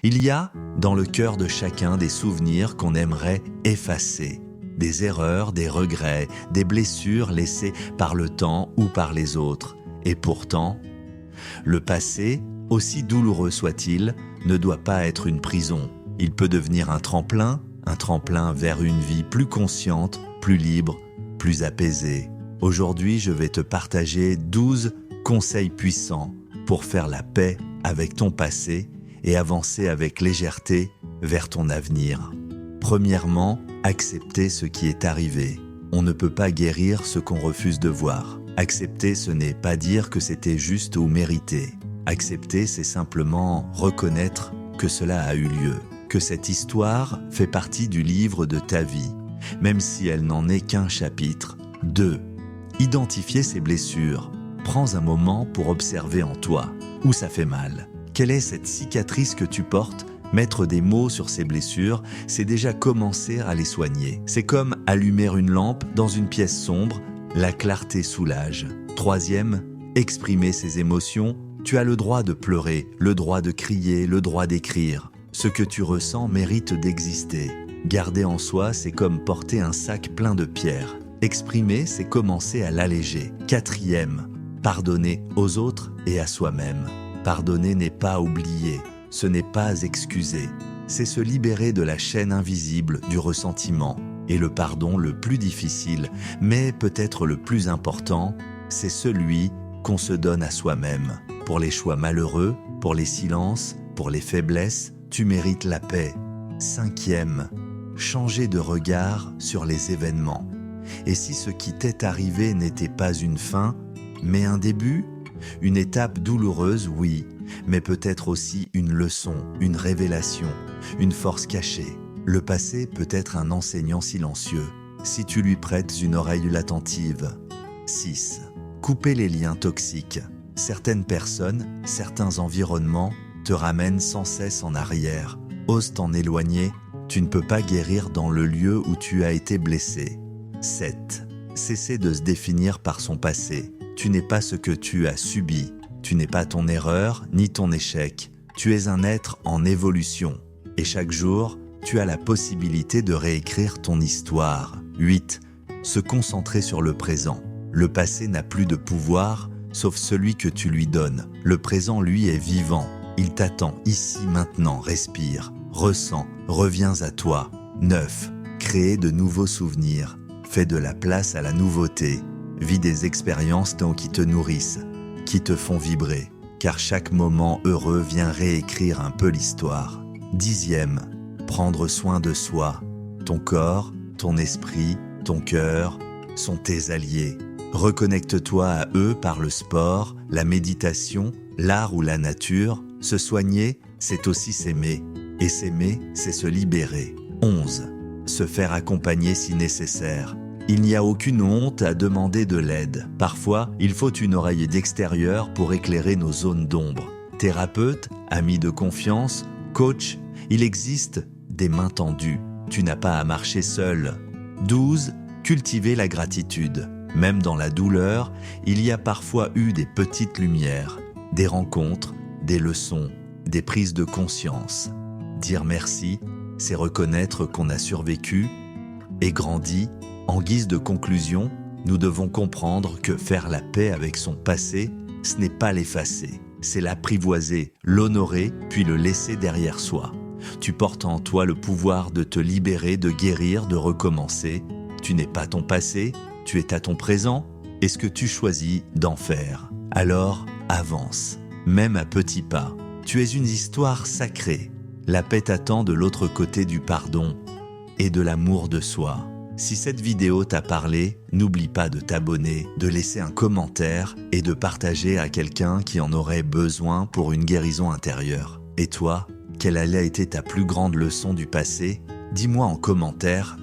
Il y a, dans le cœur de chacun, des souvenirs qu'on aimerait effacer. Des erreurs, des regrets, des blessures laissées par le temps ou par les autres. Et pourtant, le passé, aussi douloureux soit-il, ne doit pas être une prison. Il peut devenir un tremplin vers une vie plus consciente, plus libre, plus apaisée. Aujourd'hui, je vais te partager 12 conseils puissants pour faire la paix avec ton passé et avancer avec légèreté vers ton avenir. Premièrement, accepter ce qui est arrivé. On ne peut pas guérir ce qu'on refuse de voir. Accepter, ce n'est pas dire que c'était juste ou mérité. Accepter, c'est simplement reconnaître que cela a eu lieu, que cette histoire fait partie du livre de ta vie, même si elle n'en est qu'un chapitre. 2. Identifier ses blessures. Prends un moment pour observer en toi où ça fait mal. Quelle est cette cicatrice que tu portes? Mettre des mots sur ces blessures, c'est déjà commencer à les soigner. C'est comme allumer une lampe dans une pièce sombre, la clarté soulage. 3e, exprimer ses émotions. Tu as le droit de pleurer, le droit de crier, le droit d'écrire. Ce que tu ressens mérite d'exister. Garder en soi, c'est comme porter un sac plein de pierres. Exprimer, c'est commencer à l'alléger. 4e, pardonner aux autres et à soi-même. Pardonner n'est pas oublier. Ce n'est pas excuser, c'est se libérer de la chaîne invisible du ressentiment. Et le pardon le plus difficile, mais peut-être le plus important, c'est celui qu'on se donne à soi-même. Pour les choix malheureux, pour les silences, pour les faiblesses, tu mérites la paix. 5e, changer de regard sur les événements. Et si ce qui t'est arrivé n'était pas une fin, mais un début? Une étape douloureuse, oui, mais peut-être aussi une leçon, une révélation, une force cachée. Le passé peut être un enseignant silencieux, si tu lui prêtes une oreille attentive. 6. Couper les liens toxiques. Certaines personnes, certains environnements te ramènent sans cesse en arrière. Ose t'en éloigner, tu ne peux pas guérir dans le lieu où tu as été blessé. 7. Cesser de se définir par son passé. Tu n'es pas ce que tu as subi. Tu n'es pas ton erreur ni ton échec. Tu es un être en évolution. Et chaque jour, tu as la possibilité de réécrire ton histoire. 8. Se concentrer sur le présent. Le passé n'a plus de pouvoir, sauf celui que tu lui donnes. Le présent, lui, est vivant. Il t'attend ici, maintenant. Respire, ressens, reviens à toi. 9. Créer de nouveaux souvenirs. Fais de la place à la nouveauté. Vis des expériences qui te nourrissent, qui te font vibrer, car chaque moment heureux vient réécrire un peu l'histoire. 10e, prendre soin de soi. Ton corps, ton esprit, ton cœur sont tes alliés. Reconnecte-toi à eux par le sport, la méditation, l'art ou la nature. Se soigner, c'est aussi s'aimer. Et s'aimer, c'est se libérer. 11. Se faire accompagner si nécessaire. Il n'y a aucune honte à demander de l'aide. Parfois, il faut une oreille d'extérieur pour éclairer nos zones d'ombre. Thérapeute, ami de confiance, coach, il existe des mains tendues. Tu n'as pas à marcher seul. 12. Cultiver la gratitude. Même dans la douleur, il y a parfois eu des petites lumières, des rencontres, des leçons, des prises de conscience. Dire merci, c'est reconnaître qu'on a survécu et grandi. En guise de conclusion, nous devons comprendre que faire la paix avec son passé, ce n'est pas l'effacer, c'est l'apprivoiser, l'honorer, puis le laisser derrière soi. Tu portes en toi le pouvoir de te libérer, de guérir, de recommencer. Tu n'es pas ton passé, tu es à ton présent. Et ce que tu choisis d'en faire, alors avance, même à petits pas. Tu es une histoire sacrée. La paix t'attend de l'autre côté du pardon et de l'amour de soi. Si cette vidéo t'a parlé, n'oublie pas de t'abonner, de laisser un commentaire et de partager à quelqu'un qui en aurait besoin pour une guérison intérieure. Et toi, quelle a été ta plus grande leçon du passé? Dis-moi en commentaire